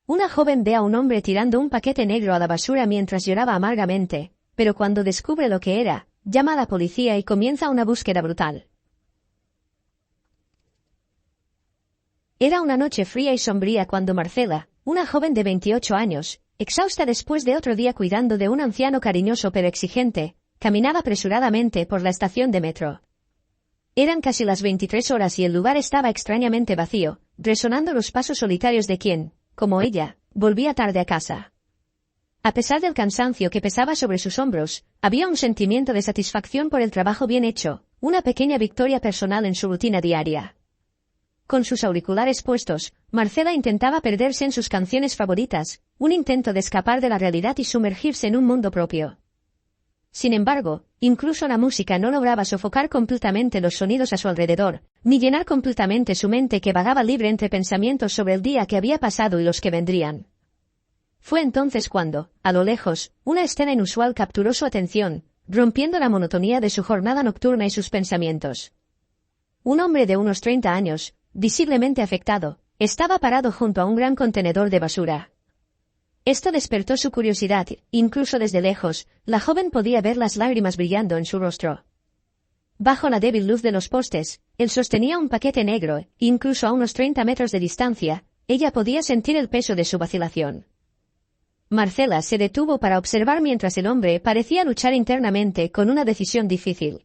Una joven ve a un hombre tirando un paquete negro a la basura mientras lloraba amargamente, pero cuando descubre lo que era, llama a la policía y comienza una búsqueda brutal. Era una noche fría y sombría cuando Marcela, una joven de 28 años, exhausta después de otro día cuidando de un anciano cariñoso pero exigente, caminaba apresuradamente por la estación de metro. Eran casi las 23 horas y el lugar estaba extrañamente vacío, resonando los pasos solitarios de quien, como ella, volvía tarde a casa. A pesar del cansancio que pesaba sobre sus hombros, había un sentimiento de satisfacción por el trabajo bien hecho, una pequeña victoria personal en su rutina diaria. Con sus auriculares puestos, Marcela intentaba perderse en sus canciones favoritas, un intento de escapar de la realidad y sumergirse en un mundo propio. Sin embargo, incluso la música no lograba sofocar completamente los sonidos a su alrededor, ni llenar completamente su mente que vagaba libre entre pensamientos sobre el día que había pasado y los que vendrían. Fue entonces cuando, a lo lejos, una escena inusual capturó su atención, rompiendo la monotonía de su jornada nocturna y sus pensamientos. Un hombre de unos 30 años, visiblemente afectado, estaba parado junto a un gran contenedor de basura. Esto despertó su curiosidad, incluso desde lejos, la joven podía ver las lágrimas brillando en su rostro. Bajo la débil luz de los postes, él sostenía un paquete negro, incluso a unos 30 metros de distancia, ella podía sentir el peso de su vacilación. Marcela se detuvo para observar mientras el hombre parecía luchar internamente con una decisión difícil.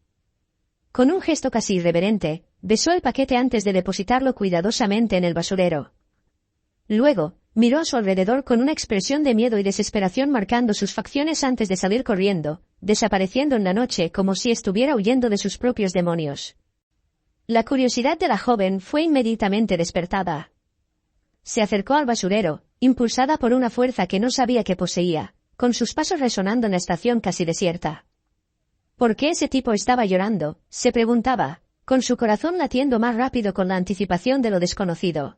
Con un gesto casi irreverente, besó el paquete antes de depositarlo cuidadosamente en el basurero. Luego, miró a su alrededor con una expresión de miedo y desesperación marcando sus facciones antes de salir corriendo, desapareciendo en la noche como si estuviera huyendo de sus propios demonios. La curiosidad de la joven fue inmediatamente despertada. Se acercó al basurero, impulsada por una fuerza que no sabía que poseía, con sus pasos resonando en la estación casi desierta. ¿Por qué ese tipo estaba llorando?, se preguntaba, con su corazón latiendo más rápido con la anticipación de lo desconocido.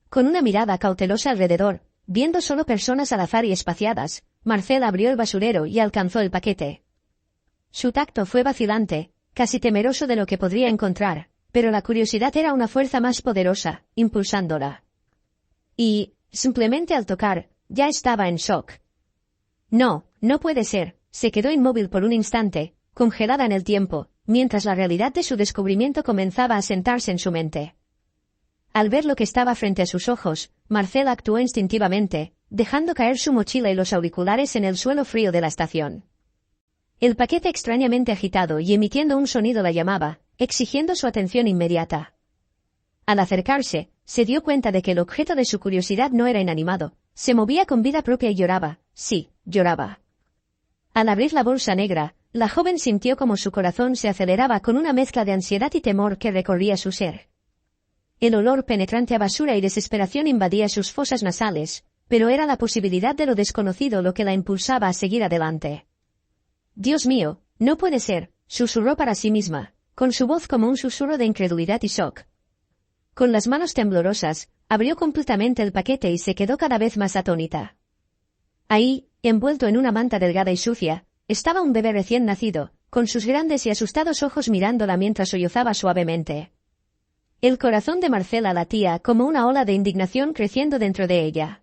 Con una mirada cautelosa alrededor, viendo solo personas al azar y espaciadas, Marcela abrió el basurero y alcanzó el paquete. Su tacto fue vacilante, casi temeroso de lo que podría encontrar, pero la curiosidad era una fuerza más poderosa, impulsándola. Y, simplemente al tocar, ya estaba en shock. No, no puede ser, se quedó inmóvil por un instante, congelada en el tiempo, mientras la realidad de su descubrimiento comenzaba a sentarse en su mente. Al ver lo que estaba frente a sus ojos, Marcela actuó instintivamente, dejando caer su mochila y los auriculares en el suelo frío de la estación. El paquete extrañamente agitado y emitiendo un sonido la llamaba, exigiendo su atención inmediata. Al acercarse, se dio cuenta de que el objeto de su curiosidad no era inanimado, se movía con vida propia y lloraba, sí, lloraba. Al abrir la bolsa negra, la joven sintió como su corazón se aceleraba con una mezcla de ansiedad y temor que recorría su ser. El olor penetrante a basura y desesperación invadía sus fosas nasales, pero era la posibilidad de lo desconocido lo que la impulsaba a seguir adelante. Dios mío, no puede ser, susurró para sí misma, con su voz como un susurro de incredulidad y shock. Con las manos temblorosas, abrió completamente el paquete y se quedó cada vez más atónita. Ahí, envuelto en una manta delgada y sucia, estaba un bebé recién nacido, con sus grandes y asustados ojos mirándola mientras sollozaba suavemente. El corazón de Marcela latía como una ola de indignación creciendo dentro de ella.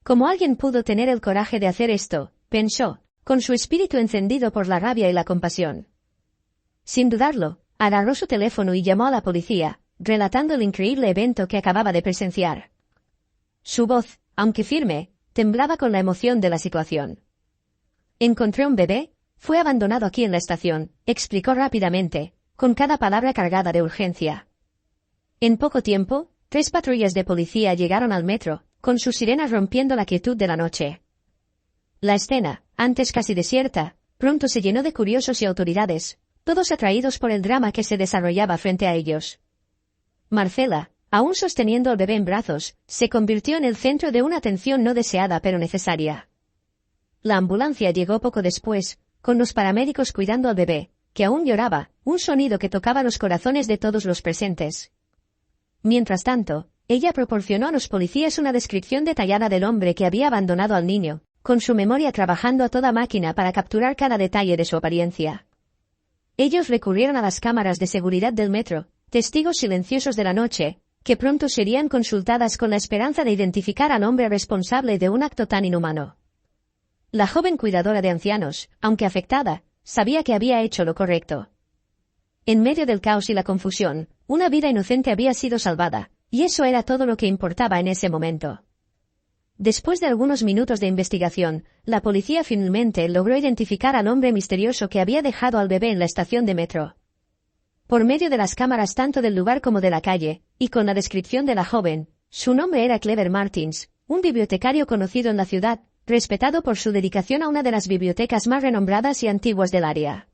¿Cómo alguien pudo tener el coraje de hacer esto?, pensó, con su espíritu encendido por la rabia y la compasión. Sin dudarlo, agarró su teléfono y llamó a la policía, relatando el increíble evento que acababa de presenciar. Su voz, aunque firme, temblaba con la emoción de la situación. Encontré un bebé, fue abandonado aquí en la estación, explicó rápidamente, con cada palabra cargada de urgencia. En poco tiempo, 3 patrullas de policía llegaron al metro, con sus sirenas rompiendo la quietud de la noche. La escena, antes casi desierta, pronto se llenó de curiosos y autoridades, todos atraídos por el drama que se desarrollaba frente a ellos. Marcela, aún sosteniendo al bebé en brazos, se convirtió en el centro de una atención no deseada pero necesaria. La ambulancia llegó poco después, con los paramédicos cuidando al bebé, que aún lloraba, un sonido que tocaba los corazones de todos los presentes. Mientras tanto, ella proporcionó a los policías una descripción detallada del hombre que había abandonado al niño, con su memoria trabajando a toda máquina para capturar cada detalle de su apariencia. Ellos recurrieron a las cámaras de seguridad del metro, testigos silenciosos de la noche, que pronto serían consultadas con la esperanza de identificar al hombre responsable de un acto tan inhumano. La joven cuidadora de ancianos, aunque afectada, sabía que había hecho lo correcto. En medio del caos y la confusión, una vida inocente había sido salvada, y eso era todo lo que importaba en ese momento. Después de algunos minutos de investigación, la policía finalmente logró identificar al hombre misterioso que había dejado al bebé en la estación de metro. Por medio de las cámaras tanto del lugar como de la calle, y con la descripción de la joven, su nombre era Clever Martins, un bibliotecario conocido en la ciudad, respetado por su dedicación a una de las bibliotecas más renombradas y antiguas del área.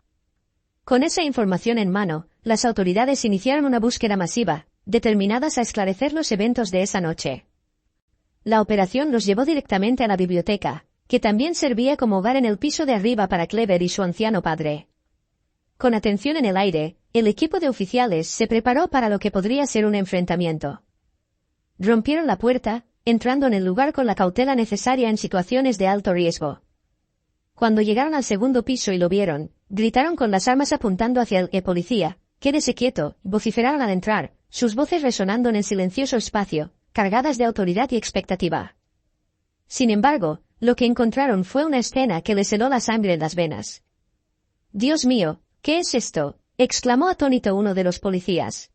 Con esa información en mano, las autoridades iniciaron una búsqueda masiva, determinadas a esclarecer los eventos de esa noche. La operación los llevó directamente a la biblioteca, que también servía como hogar en el piso de arriba para Clever y su anciano padre. Con atención en el aire, el equipo de oficiales se preparó para lo que podría ser un enfrentamiento. Rompieron la puerta, entrando en el lugar con la cautela necesaria en situaciones de alto riesgo. Cuando llegaron al segundo piso y lo vieron, gritaron con las armas apuntando hacia el policía, «Quédese quieto», vociferaron al entrar, sus voces resonando en el silencioso espacio, cargadas de autoridad y expectativa. Sin embargo, lo que encontraron fue una escena que les heló la sangre en las venas. «Dios mío, ¿qué es esto?», exclamó atónito uno de los policías.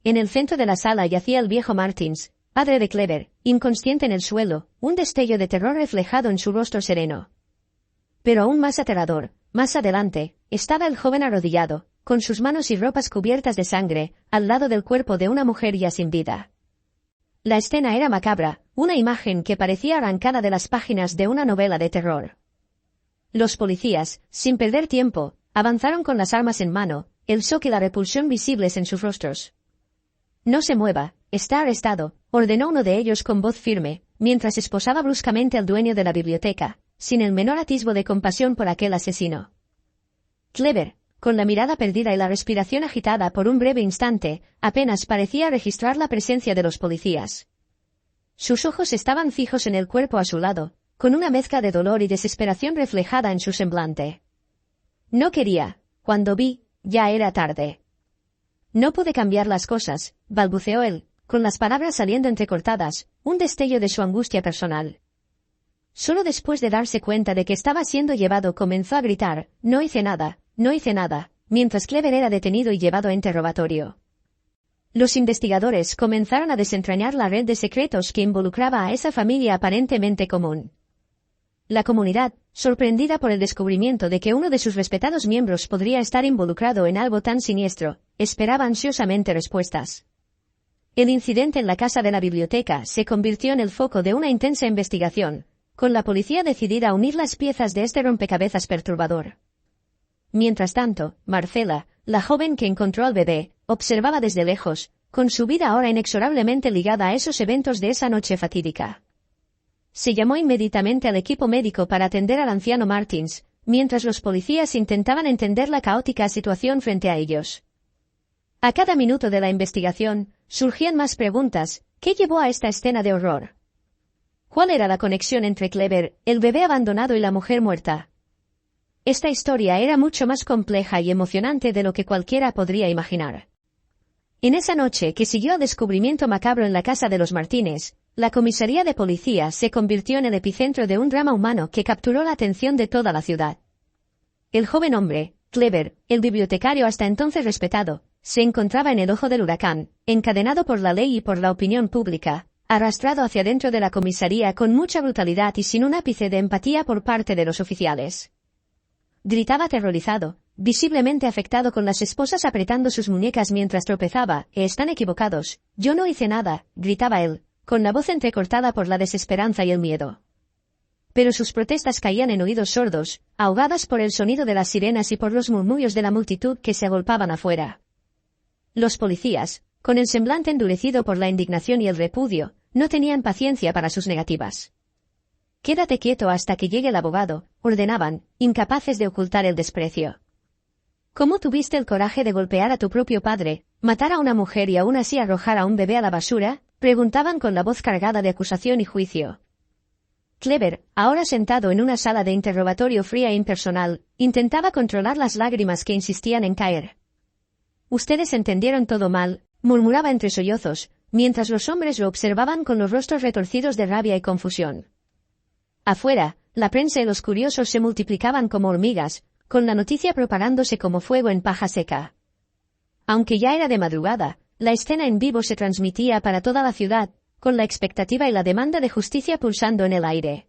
En el centro de la sala yacía el viejo Martins, padre de Clever, inconsciente en el suelo, un destello de terror reflejado en su rostro sereno. Pero aún más aterrador, más adelante, estaba el joven arrodillado, con sus manos y ropas cubiertas de sangre, al lado del cuerpo de una mujer ya sin vida. La escena era macabra, una imagen que parecía arrancada de las páginas de una novela de terror. Los policías, sin perder tiempo, avanzaron con las armas en mano, el shock y la repulsión visibles en sus rostros. «No se mueva, está arrestado», ordenó uno de ellos con voz firme, mientras esposaba bruscamente al dueño de la biblioteca, sin el menor atisbo de compasión por aquel asesino. Clever, con la mirada perdida y la respiración agitada por un breve instante, apenas parecía registrar la presencia de los policías. Sus ojos estaban fijos en el cuerpo a su lado, con una mezcla de dolor y desesperación reflejada en su semblante. «No quería. Cuando vi, ya era tarde. No pude cambiar las cosas», balbuceó él, con las palabras saliendo entrecortadas, un destello de su angustia personal. Solo después de darse cuenta de que estaba siendo llevado comenzó a gritar, «No hice nada, no hice nada», mientras Clever era detenido y llevado a interrogatorio. Los investigadores comenzaron a desentrañar la red de secretos que involucraba a esa familia aparentemente común. La comunidad, sorprendida por el descubrimiento de que uno de sus respetados miembros podría estar involucrado en algo tan siniestro, esperaba ansiosamente respuestas. El incidente en la casa de la biblioteca se convirtió en el foco de una intensa investigación, con la policía decidida a unir las piezas de este rompecabezas perturbador. Mientras tanto, Marcela, la joven que encontró al bebé, observaba desde lejos, con su vida ahora inexorablemente ligada a esos eventos de esa noche fatídica. Se llamó inmediatamente al equipo médico para atender al anciano Martins, mientras los policías intentaban entender la caótica situación frente a ellos. A cada minuto de la investigación, surgían más preguntas. ¿Qué llevó a esta escena de horror? ¿Cuál era la conexión entre Clever, el bebé abandonado y la mujer muerta? Esta historia era mucho más compleja y emocionante de lo que cualquiera podría imaginar. En esa noche que siguió al descubrimiento macabro en la casa de los Martínez, la comisaría de policía se convirtió en el epicentro de un drama humano que capturó la atención de toda la ciudad. El joven hombre, Clever, el bibliotecario hasta entonces respetado, se encontraba en el ojo del huracán, encadenado por la ley y por la opinión pública, arrastrado hacia dentro de la comisaría con mucha brutalidad y sin un ápice de empatía por parte de los oficiales. Gritaba aterrorizado, visiblemente afectado, con las esposas apretando sus muñecas mientras tropezaba. «Están equivocados. Yo no hice nada», gritaba él, con la voz entrecortada por la desesperanza y el miedo. Pero sus protestas caían en oídos sordos, ahogadas por el sonido de las sirenas y por los murmullos de la multitud que se agolpaban afuera. Los policías, con el semblante endurecido por la indignación y el repudio, no tenían paciencia para sus negativas. «Quédate quieto hasta que llegue el abogado», ordenaban, incapaces de ocultar el desprecio. «¿Cómo tuviste el coraje de golpear a tu propio padre, matar a una mujer y aún así arrojar a un bebé a la basura?», preguntaban con la voz cargada de acusación y juicio. Clever, ahora sentado en una sala de interrogatorio fría e impersonal, intentaba controlar las lágrimas que insistían en caer. «Ustedes entendieron todo mal», murmuraba entre sollozos, mientras los hombres lo observaban con los rostros retorcidos de rabia y confusión. Afuera, la prensa y los curiosos se multiplicaban como hormigas, con la noticia propagándose como fuego en paja seca. Aunque ya era de madrugada, la escena en vivo se transmitía para toda la ciudad, con la expectativa y la demanda de justicia pulsando en el aire.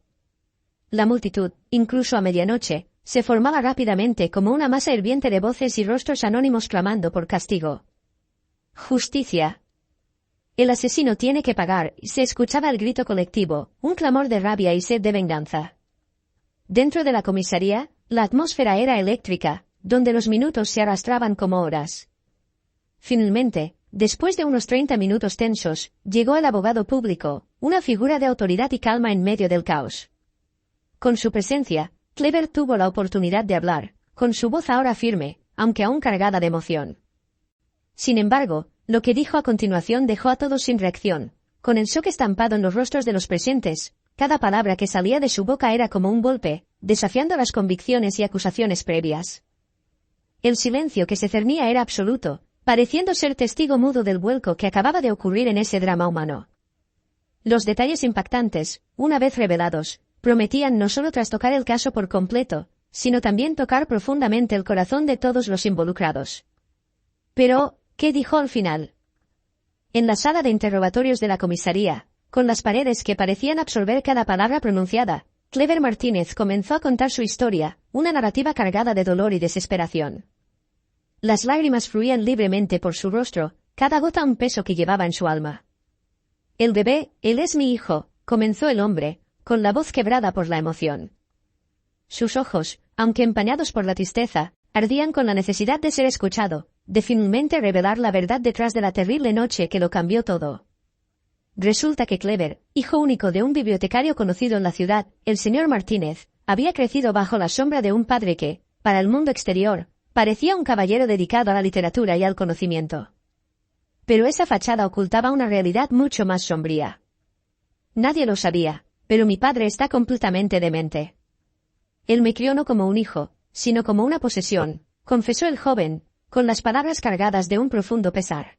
La multitud, incluso a medianoche, se formaba rápidamente como una masa hirviente de voces y rostros anónimos clamando por castigo. Justicia. El asesino tiene que pagar, y se escuchaba el grito colectivo, un clamor de rabia y sed de venganza. Dentro de la comisaría, la atmósfera era eléctrica, donde los minutos se arrastraban como horas. Finalmente, después de unos 30 minutos tensos, llegó el abogado público, una figura de autoridad y calma en medio del caos. Con su presencia, Clever tuvo la oportunidad de hablar, con su voz ahora firme, aunque aún cargada de emoción. Sin embargo, lo que dijo a continuación dejó a todos sin reacción, con el shock estampado en los rostros de los presentes. Cada palabra que salía de su boca era como un golpe, desafiando las convicciones y acusaciones previas. El silencio que se cernía era absoluto, pareciendo ser testigo mudo del vuelco que acababa de ocurrir en ese drama humano. Los detalles impactantes, una vez revelados, prometían no solo trastocar el caso por completo, sino también tocar profundamente el corazón de todos los involucrados. Pero, ¿qué dijo al final? En la sala de interrogatorios de la comisaría, con las paredes que parecían absorber cada palabra pronunciada, Clever Martínez comenzó a contar su historia, una narrativa cargada de dolor y desesperación. Las lágrimas fluían libremente por su rostro, cada gota un peso que llevaba en su alma. El bebé, él es mi hijo, comenzó el hombre, con la voz quebrada por la emoción. Sus ojos, aunque empañados por la tristeza, ardían con la necesidad de ser escuchado, de finalmente revelar la verdad detrás de la terrible noche que lo cambió todo. Resulta que Clever, hijo único de un bibliotecario conocido en la ciudad, el señor Martínez, había crecido bajo la sombra de un padre que, para el mundo exterior, parecía un caballero dedicado a la literatura y al conocimiento. Pero esa fachada ocultaba una realidad mucho más sombría. Nadie lo sabía, pero mi padre está completamente demente. Él me crió no como un hijo, sino como una posesión, confesó el joven, con las palabras cargadas de un profundo pesar.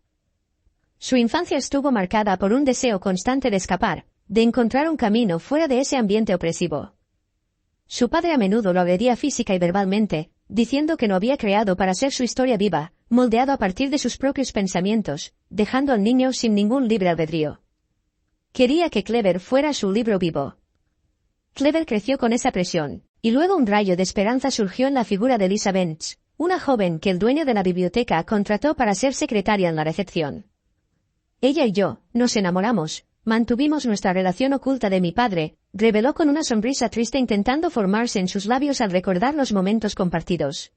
Su infancia estuvo marcada por un deseo constante de escapar, de encontrar un camino fuera de ese ambiente opresivo. Su padre a menudo lo agredía física y verbalmente, diciendo que no había creado para ser su historia viva, moldeado a partir de sus propios pensamientos, dejando al niño sin ningún libre albedrío. Quería que Clever fuera su libro vivo. Clever creció con esa presión, y luego un rayo de esperanza surgió en la figura de Lisa Bench, una joven que el dueño de la biblioteca contrató para ser secretaria en la recepción. Ella y yo, nos enamoramos, mantuvimos nuestra relación oculta de mi padre, reveló con una sonrisa triste intentando formarse en sus labios al recordar los momentos compartidos.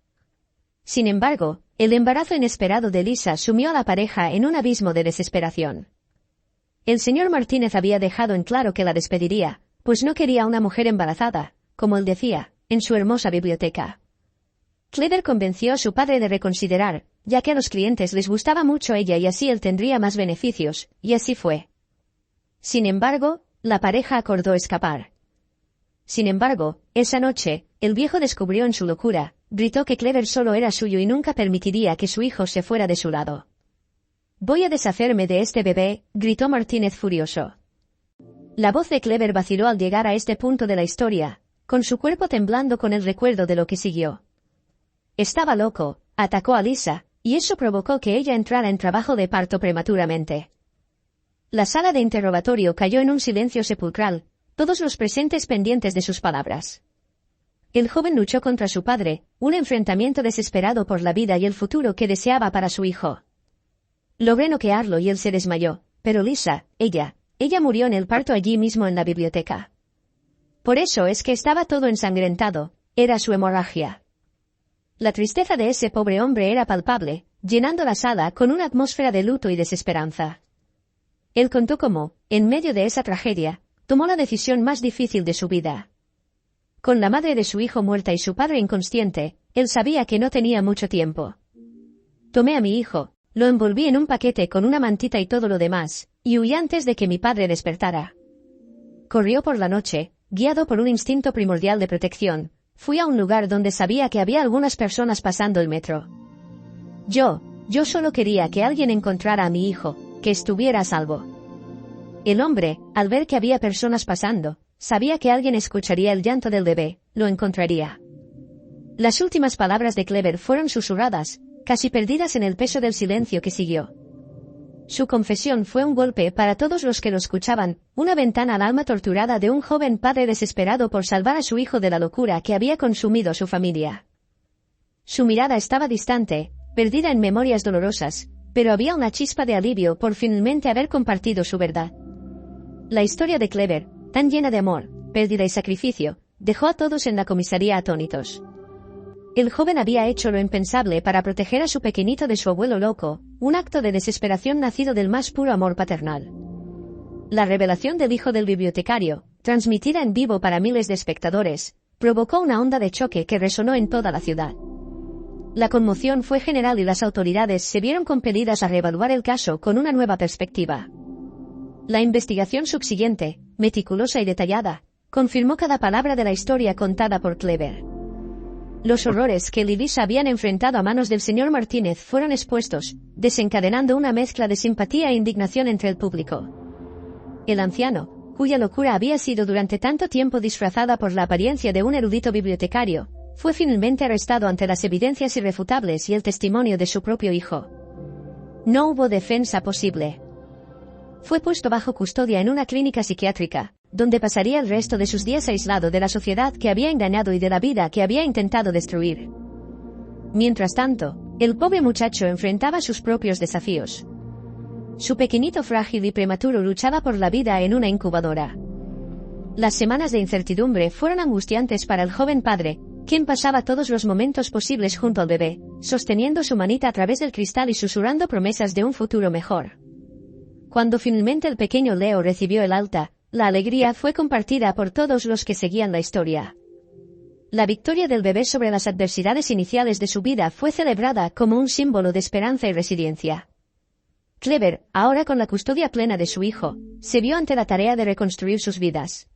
Sin embargo, el embarazo inesperado de Lisa sumió a la pareja en un abismo de desesperación. El señor Martínez había dejado en claro que la despediría, pues no quería una mujer embarazada, como él decía, en su hermosa biblioteca. Clever convenció a su padre de reconsiderar, ya que a los clientes les gustaba mucho ella y así él tendría más beneficios, y así fue. Sin embargo, la pareja acordó escapar. Sin embargo, esa noche, el viejo descubrió en su locura, gritó que Clever solo era suyo y nunca permitiría que su hijo se fuera de su lado. «Voy a deshacerme de este bebé», gritó Martínez furioso. La voz de Clever vaciló al llegar a este punto de la historia, con su cuerpo temblando con el recuerdo de lo que siguió. Estaba loco, atacó a Lisa, y eso provocó que ella entrara en trabajo de parto prematuramente. La sala de interrogatorio cayó en un silencio sepulcral, todos los presentes pendientes de sus palabras. El joven luchó contra su padre, un enfrentamiento desesperado por la vida y el futuro que deseaba para su hijo. Logré noquearlo y él se desmayó, pero Lisa, ella murió en el parto allí mismo en la biblioteca. Por eso es que estaba todo ensangrentado, era su hemorragia. La tristeza de ese pobre hombre era palpable, llenando la sala con una atmósfera de luto y desesperanza. Él contó cómo, en medio de esa tragedia, tomó la decisión más difícil de su vida. Con la madre de su hijo muerta y su padre inconsciente, él sabía que no tenía mucho tiempo. Tomé a mi hijo, lo envolví en un paquete con una mantita y todo lo demás, y huí antes de que mi padre despertara. Corrió por la noche, guiado por un instinto primordial de protección. Fui a un lugar donde sabía que había algunas personas pasando el metro. Yo solo quería que alguien encontrara a mi hijo, que estuviera a salvo. El hombre, al ver que había personas pasando, sabía que alguien escucharía el llanto del bebé, lo encontraría. Las últimas palabras de Clever fueron susurradas, casi perdidas en el peso del silencio que siguió. Su confesión fue un golpe para todos los que lo escuchaban, una ventana al alma torturada de un joven padre desesperado por salvar a su hijo de la locura que había consumido a su familia. Su mirada estaba distante, perdida en memorias dolorosas, pero había una chispa de alivio por finalmente haber compartido su verdad. La historia de Clever, tan llena de amor, pérdida y sacrificio, dejó a todos en la comisaría atónitos. El joven había hecho lo impensable para proteger a su pequeñito de su abuelo loco, un acto de desesperación nacido del más puro amor paternal. La revelación del hijo del bibliotecario, transmitida en vivo para miles de espectadores, provocó una onda de choque que resonó en toda la ciudad. La conmoción fue general y las autoridades se vieron compelidas a reevaluar el caso con una nueva perspectiva. La investigación subsiguiente, meticulosa y detallada, confirmó cada palabra de la historia contada por Clever. Los horrores que él y Lisa habían enfrentado a manos del señor Martínez fueron expuestos, desencadenando una mezcla de simpatía e indignación entre el público. El anciano, cuya locura había sido durante tanto tiempo disfrazada por la apariencia de un erudito bibliotecario, fue finalmente arrestado ante las evidencias irrefutables y el testimonio de su propio hijo. No hubo defensa posible. Fue puesto bajo custodia en una clínica psiquiátrica, donde pasaría el resto de sus días aislado de la sociedad que había engañado y de la vida que había intentado destruir. Mientras tanto, el pobre muchacho enfrentaba sus propios desafíos. Su pequeñito frágil y prematuro luchaba por la vida en una incubadora. Las semanas de incertidumbre fueron angustiantes para el joven padre, quien pasaba todos los momentos posibles junto al bebé, sosteniendo su manita a través del cristal y susurrando promesas de un futuro mejor. Cuando finalmente el pequeño Leo recibió el alta, la alegría fue compartida por todos los que seguían la historia. La victoria del bebé sobre las adversidades iniciales de su vida fue celebrada como un símbolo de esperanza y resiliencia. Clever, ahora con la custodia plena de su hijo, se vio ante la tarea de reconstruir sus vidas.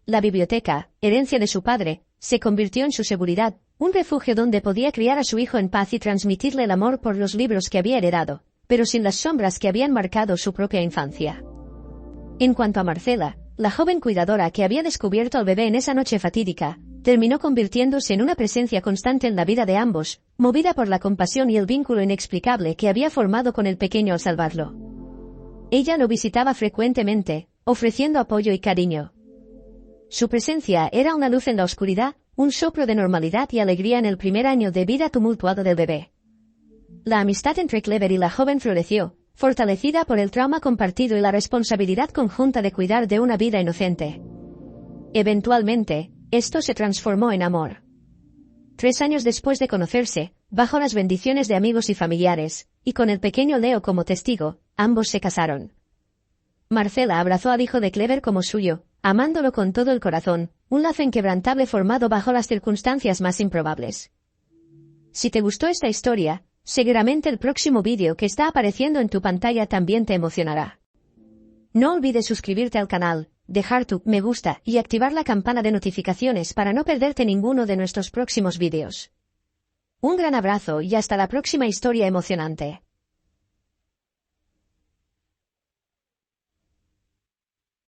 La biblioteca, herencia de su padre, se convirtió en su seguridad, un refugio donde podía criar a su hijo en paz y transmitirle el amor por los libros que había heredado, pero sin las sombras que habían marcado su propia infancia. En cuanto a Marcela, la joven cuidadora que había descubierto al bebé en esa noche fatídica, terminó convirtiéndose en una presencia constante en la vida de ambos, movida por la compasión y el vínculo inexplicable que había formado con el pequeño al salvarlo. Ella lo visitaba frecuentemente, ofreciendo apoyo y cariño. Su presencia era una luz en la oscuridad, un soplo de normalidad y alegría en el primer año de vida tumultuado del bebé. La amistad entre Clever y la joven floreció, fortalecida por el trauma compartido y la responsabilidad conjunta de cuidar de una vida inocente. Eventualmente, esto se transformó en amor. 3 años después de conocerse, bajo las bendiciones de amigos y familiares, y con el pequeño Leo como testigo, ambos se casaron. Marcela abrazó al hijo de Clever como suyo, amándolo con todo el corazón, un lazo inquebrantable formado bajo las circunstancias más improbables. Si te gustó esta historia, seguramente el próximo vídeo que está apareciendo en tu pantalla también te emocionará. No olvides suscribirte al canal, dejar tu me gusta y activar la campana de notificaciones para no perderte ninguno de nuestros próximos vídeos. Un gran abrazo y hasta la próxima historia emocionante.